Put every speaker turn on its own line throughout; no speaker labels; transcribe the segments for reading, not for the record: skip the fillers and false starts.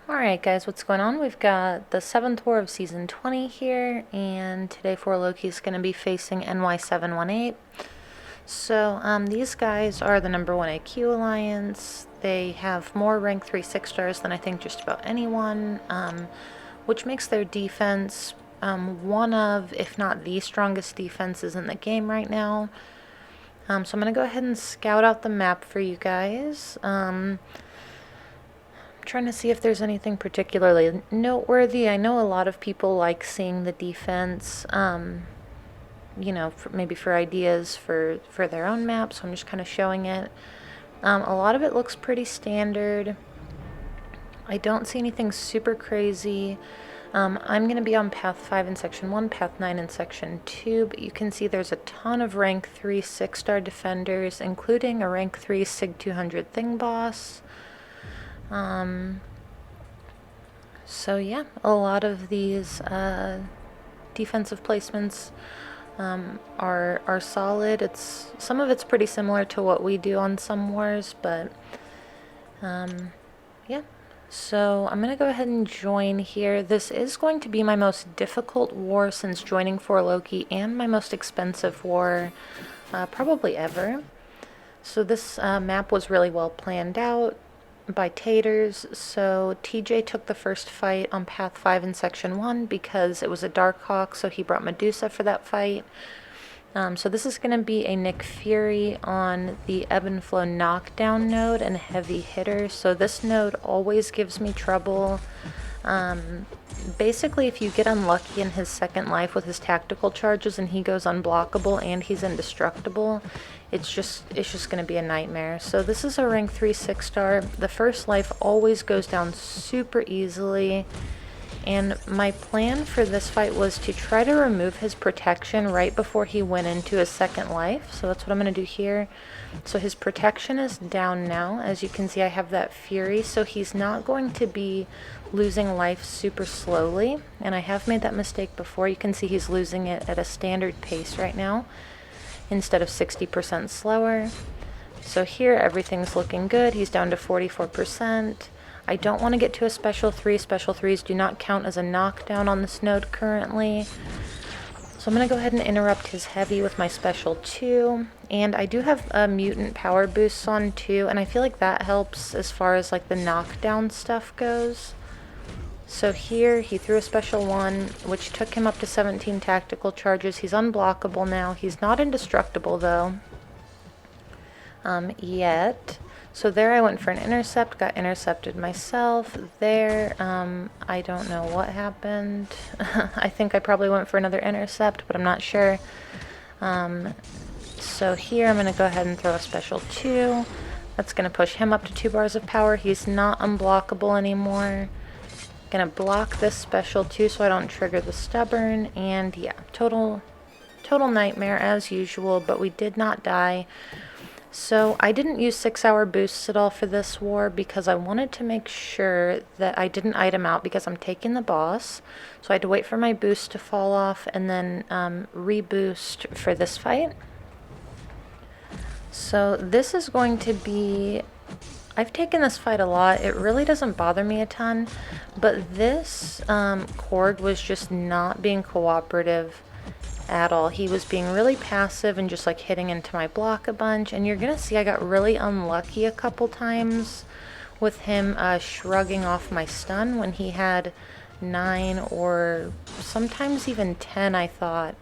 Alright guys, what's going on? We've got the 7th War of Season 20 here, and today for Loki's going to be facing Ny718. So, these guys are the #1 AQ Alliance. They have more rank 3 6-stars than I think just about anyone, which makes their defense one of, if not the strongest defenses in the game right now. So I'm going to go ahead and scout out the map for you guys. Trying to see if there's anything particularly noteworthy. I know a lot of people like seeing the defense, you know, maybe for ideas for their own map, so I'm just kind of showing it. A lot of it looks pretty standard. I don't see anything super crazy. I'm going to be on Path 5 in Section 1, Path 9 in Section 2, but you can see there's a ton of rank 3 6-star defenders, including a rank 3 Sig 200 Thing Boss. So yeah, a lot of these defensive placements are solid. Some of it's pretty similar to what we do on some wars, but yeah. So I'm gonna go ahead and join here. This is going to be my most difficult war since joining for Loki, and my most expensive war probably ever. So this map was really well planned out by Taters. So TJ took the first fight on Path 5 in Section 1 because it was a Darkhawk, so he brought Medusa for that fight. So this is going to be a Nick Fury on the Ebb and Flow knockdown node and heavy hitter. So this node always gives me trouble. Basically, if you get unlucky in his second life with his tactical charges and he goes unblockable and he's indestructible, it's just going to be a nightmare. So this is a rank 3 6-star. The first life always goes down super easily, and my plan for this fight was to try to remove his protection right before he went into his second life. So that's what I'm going to do here. So his protection is down now. As you can see, I have that Fury, so he's not going to be losing life super slowly, and I have made that mistake before. You can see he's losing it at a standard pace right now instead of 60% slower. So here everything's looking good. He's down to 44%. I don't want to get to a special 3. Special 3s do not count as a knockdown on this node currently. So I'm going to go ahead and interrupt his heavy with my special 2. And I do have mutant power boosts on too, and I feel like that helps as far as like the knockdown stuff goes. So here he threw a special 1, which took him up to 17 tactical charges. He's unblockable now. He's not indestructible though, yet. So there I went for an intercept, got intercepted myself. There, I don't know what happened. I think I probably went for another intercept, but I'm not sure. So here I'm going to go ahead and throw a special 2. That's going to push him up to 2 bars of power. He's not unblockable anymore. Gonna block this special 2 so I don't trigger the stubborn, and yeah, total nightmare as usual, but we did not die. So I didn't use 6-hour boosts at all for this war because I wanted to make sure that I didn't item out because I'm taking the boss. So I had to wait for my boost to fall off and then reboost for this fight. So this is going to be... I've taken this fight a lot. It really doesn't bother me a ton, but this korg was just not being cooperative at all. He was being really passive and just like hitting into my block a bunch, and you're gonna see I got really unlucky a couple times with him shrugging off my stun when he had 9 or sometimes even 10, I thought,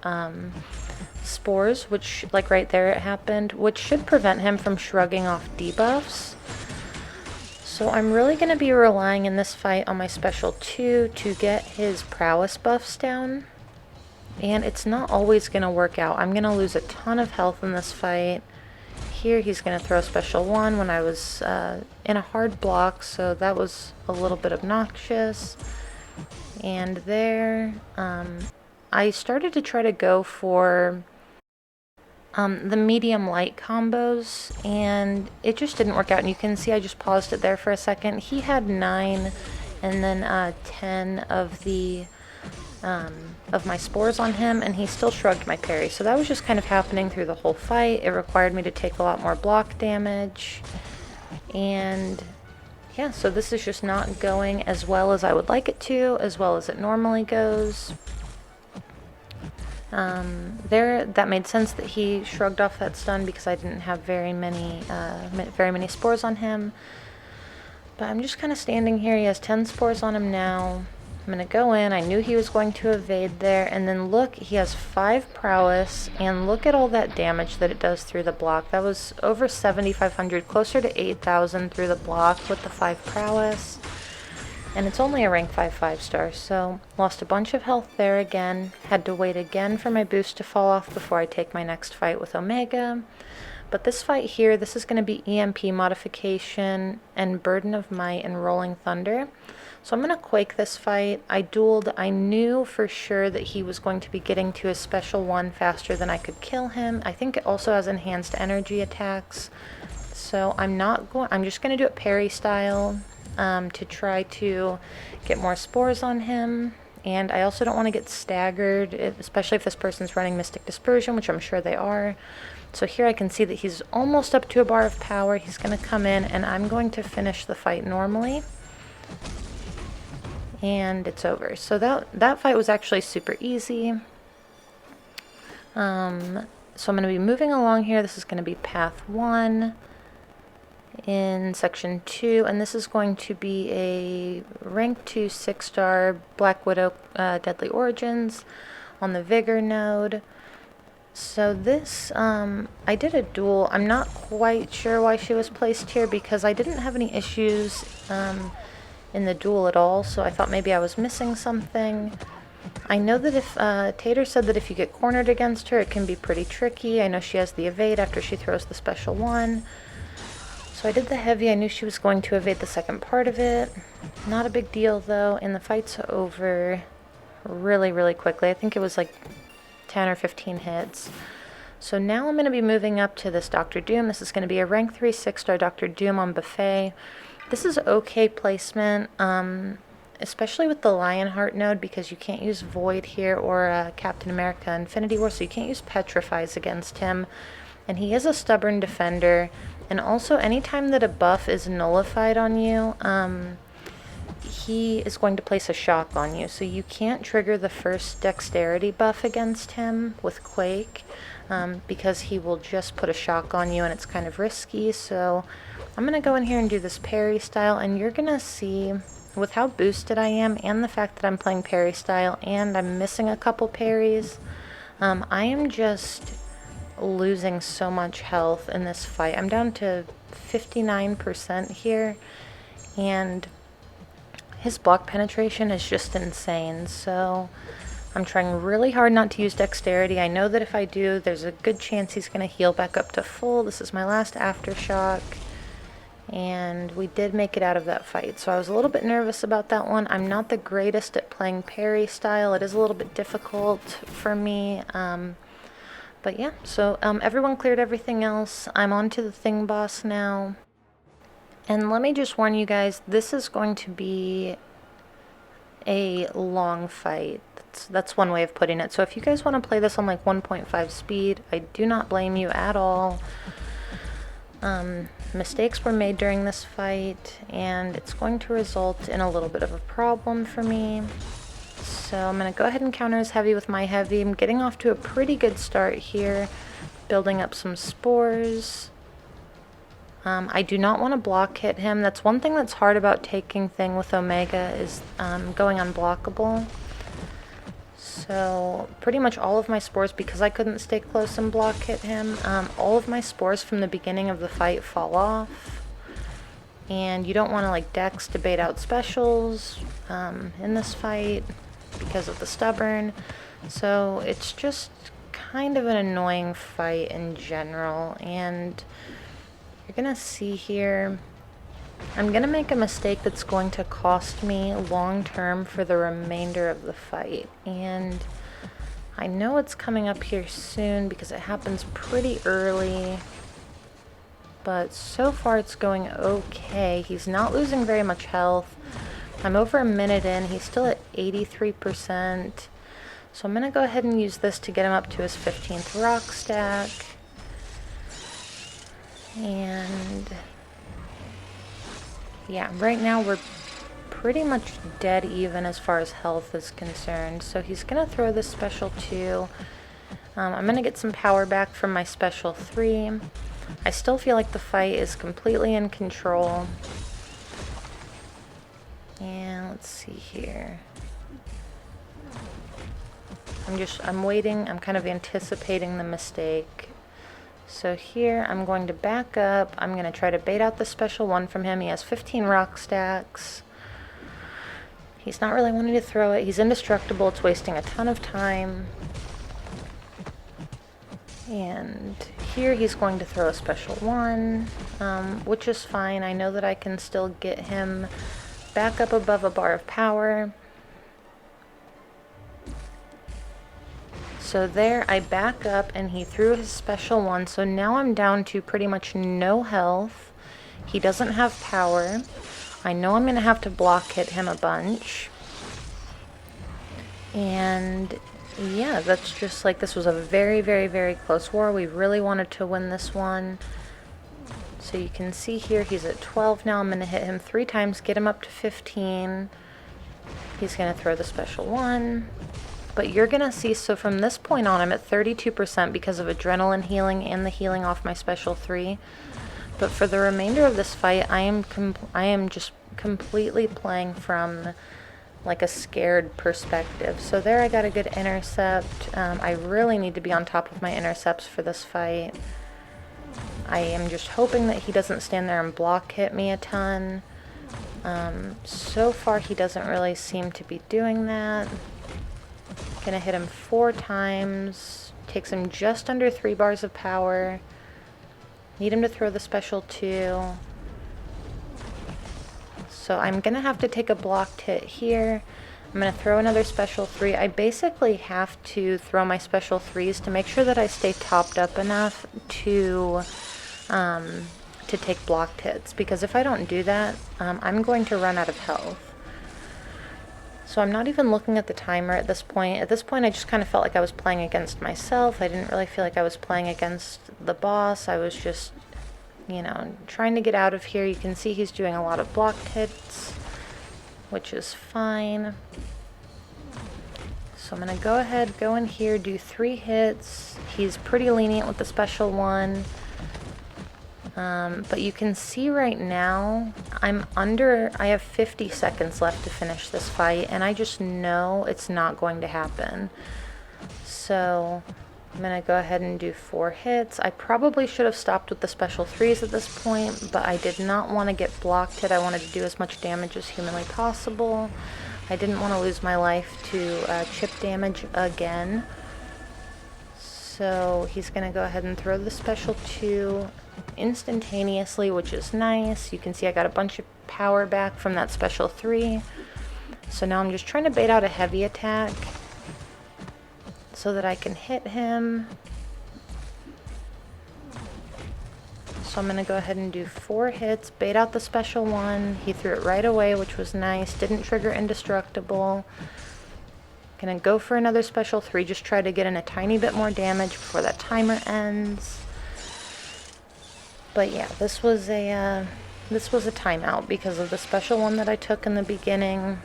spores, which like right there it happened, which should prevent him from shrugging off debuffs. So I'm really going to be relying in this fight on my special 2 to get his prowess buffs down. And it's not always going to work out. I'm going to lose a ton of health in this fight. Here he's going to throw special 1 when I was in a hard block, so that was a little bit obnoxious. And there, I started to try to go for the medium light combos, and it just didn't work out. And you can see I just paused it there for a second. He had 9 and then 10 of the of my spores on him, and he still shrugged my parry. So that was just kind of happening through the whole fight. It required me to take a lot more block damage, and yeah, so this is just not going as well as I would like it to, as well as it normally goes. That made sense that he shrugged off that stun because I didn't have very many spores on him. But I'm just kind of standing here. He has 10 spores on him now. I'm going to go in. I knew he was going to evade there. And then look, he has 5 prowess. And look at all that damage that it does through the block. That was over 7,500, closer to 8,000 through the block with the 5 prowess. And it's only a rank 5 5-star, so lost a bunch of health there again. Had to wait again for my boost to fall off before I take my next fight with Omega. But this fight here, this is going to be EMP modification and Burden of Might and Rolling Thunder. So I'm going to Quake this fight. I dueled. I knew for sure that he was going to be getting to his special 1 faster than I could kill him. I think it also has enhanced energy attacks. So I'm just going to do it parry style. To try to get more spores on him, and I also don't want to get staggered, especially if this person's running Mystic Dispersion, which I'm sure they are. So here I can see that he's almost up to a bar of power. He's going to come in, and I'm going to finish the fight normally, and it's over. So that fight was actually super easy. So I'm going to be moving along here. This is going to be path 1. In section 2, and this is going to be a rank 2 6-star Black Widow Deadly Origins on the Vigor node. So this, I did a duel. I'm not quite sure why she was placed here because I didn't have any issues in the duel at all, so I thought maybe I was missing something. I know that if Tater said that if you get cornered against her, it can be pretty tricky. I know she has the evade after she throws the special 1. So I did the heavy. I knew she was going to evade the second part of it. Not a big deal though, and the fight's over really, really quickly. I think it was like 10 or 15 hits. So now I'm going to be moving up to this Dr. Doom. This is going to be a rank 3 6-star Dr. Doom on Buffet. This is okay placement, especially with the Lionheart node because you can't use Void here or Captain America Infinity War, so you can't use Petrifies against him. And he is a stubborn defender. And also, anytime that a buff is nullified on you, he is going to place a shock on you. So you can't trigger the first dexterity buff against him with Quake because he will just put a shock on you and it's kind of risky. So I'm going to go in here and do this parry style, and you're going to see with how boosted I am and the fact that I'm playing parry style and I'm missing a couple parries, I am just losing so much health in this fight. I'm down to 59% here, and his block penetration is just insane. So I'm trying really hard not to use dexterity. I know that if I do, there's a good chance he's going to heal back up to full. This is my last aftershock, and we did make it out of that fight. So I was a little bit nervous about that one. I'm not the greatest at playing parry style. It is a little bit difficult for me. But yeah, so everyone cleared everything else. I'm on to the Thing boss now. And let me just warn you guys, this is going to be a long fight. That's one way of putting it. So if you guys want to play this on like 1.5 speed, I do not blame you at all. Mistakes were made during this fight, and it's going to result in a little bit of a problem for me. So I'm going to go ahead and counter his heavy with my heavy. I'm getting off to a pretty good start here, building up some spores. I do not want to block hit him. That's one thing that's hard about taking Thing with Omega is going unblockable. So pretty much all of my spores, because I couldn't stay close and block hit him, all of my spores from the beginning of the fight fall off. And you don't want to like dex to bait out specials in this fight because of the stubborn. So it's just kind of an annoying fight in general, and you're gonna see here I'm gonna make a mistake that's going to cost me long term for the remainder of the fight, and I know it's coming up here soon because it happens pretty early, but so far it's going okay. He's not losing very much health. I'm over a minute in. He's still at 83%. So I'm going to go ahead and use this to get him up to his 15th rock stack. And Yeah, right now we're pretty much dead even as far as health is concerned. So he's gonna throw this special 2. I'm gonna get some power back from my special 3. I still feel like the fight is completely in control. And let's see here. I'm waiting, I'm kind of anticipating the mistake. So here I'm going to back up. I'm going to try to bait out the special 1 from him. He has 15 rock stacks. He's not really wanting to throw it. He's indestructible. It's wasting a ton of time. And here he's going to throw a special 1, which is fine. I know that I can still get him back up above a bar of power. So there, I back up and he threw his special 1. So now I'm down to pretty much no health. He doesn't have power. I know I'm going to have to block hit him a bunch. And yeah, that's just like, this was a very, very, very close war. We really wanted to win this one. So you can see here, he's at 12 now. I'm going to hit him 3 times, get him up to 15. He's going to throw the special 1. But you're going to see, so from this point on, I'm at 32% because of adrenaline healing and the healing off my special 3. But for the remainder of this fight, I am just completely playing from like a scared perspective. So there I got a good intercept. I really need to be on top of my intercepts for this fight. I am just hoping that he doesn't stand there and block hit me a ton. So far he doesn't really seem to be doing that. Gonna hit him 4 times. Takes him just under 3 bars of power. Need him to throw the special 2. So I'm gonna have to take a blocked hit here. I'm gonna throw another special 3. I basically have to throw my special 3s to make sure that I stay topped up enough to take blocked hits, because if I don't do that, I'm going to run out of health. So I'm not even looking at the timer at this point. At this point, I just kind of felt like I was playing against myself. I didn't really feel like I was playing against the boss. I was just, you know, trying to get out of here. You can see he's doing a lot of blocked hits, which is fine. So I'm going to go ahead, go in here, do 3 hits. He's pretty lenient with the special 1. But you can see right now, I have 50 seconds left to finish this fight, and I just know it's not going to happen. So I'm going to go ahead and do 4 hits. I probably should have stopped with the special 3s at this point, but I did not want to get blocked hit. I wanted to do as much damage as humanly possible. I didn't want to lose my life to chip damage again. So he's going to go ahead and throw the special 2 instantaneously, which is nice. You can see I got a bunch of power back from that special 3. So now I'm just trying to bait out a heavy attack so that I can hit him. So I'm going to go ahead and do 4 hits, bait out the special 1. He threw it right away, which was nice. Didn't trigger indestructible. Gonna go for another special 3, just try to get in a tiny bit more damage before that timer ends. But yeah, this was a timeout because of the special 1 that I took in the beginning.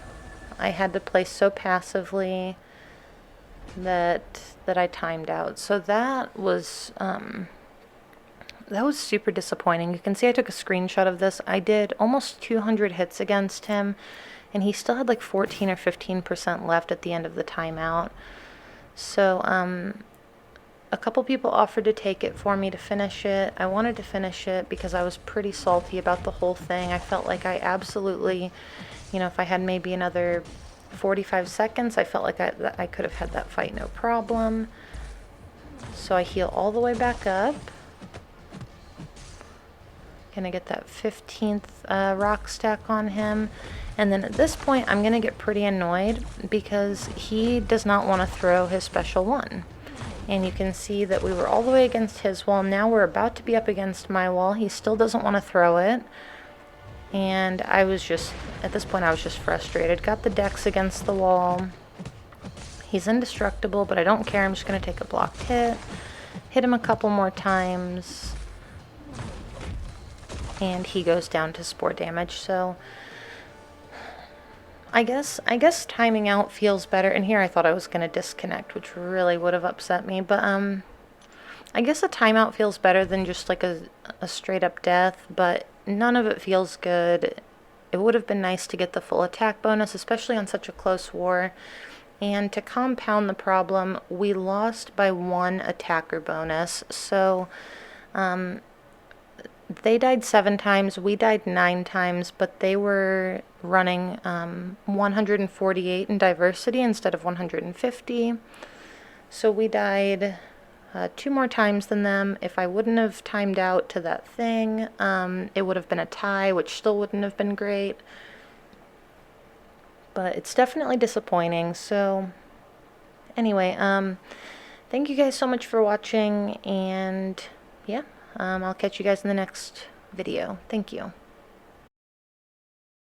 I had to play so passively that I timed out. So that was super disappointing. You can see I took a screenshot of this. I did almost 200 hits against him, and he still had like 14 or 15% left at the end of the timeout. So a couple people offered to take it for me to finish it. I wanted to finish it because I was pretty salty about the whole thing. I felt like I absolutely, you know, if I had maybe another 45 seconds, I felt like I could have had that fight no problem. So I heal all the way back up. Gonna get that 15th rock stack on him. And then at this point, I'm gonna get pretty annoyed because he does not want to throw his special 1. And you can see that we were all the way against his wall. Now we're about to be up against my wall. He still doesn't want to throw it. And I was just, at this point, I was just frustrated. Got the dex against the wall. He's indestructible, but I don't care. I'm just going to take a blocked hit. Hit him a couple more times. and he goes down to spore damage. So I guess timing out feels better. And here I thought I was gonna disconnect, which really would have upset me. But I guess a timeout feels better than just like a straight up death. But none of it feels good. It would have been nice to get the full attack bonus, especially on such a close war. And to compound the problem, we lost by 1 attacker bonus. So they died 7 times, we died 9 times, but they were running 148 in diversity instead of 150. So we died 2 more times than them. If I wouldn't have timed out to that thing, it would have been a tie, which still wouldn't have been great. But it's definitely disappointing. So anyway, thank you guys so much for watching, and yeah, I'll catch you guys in the next video. Thank you.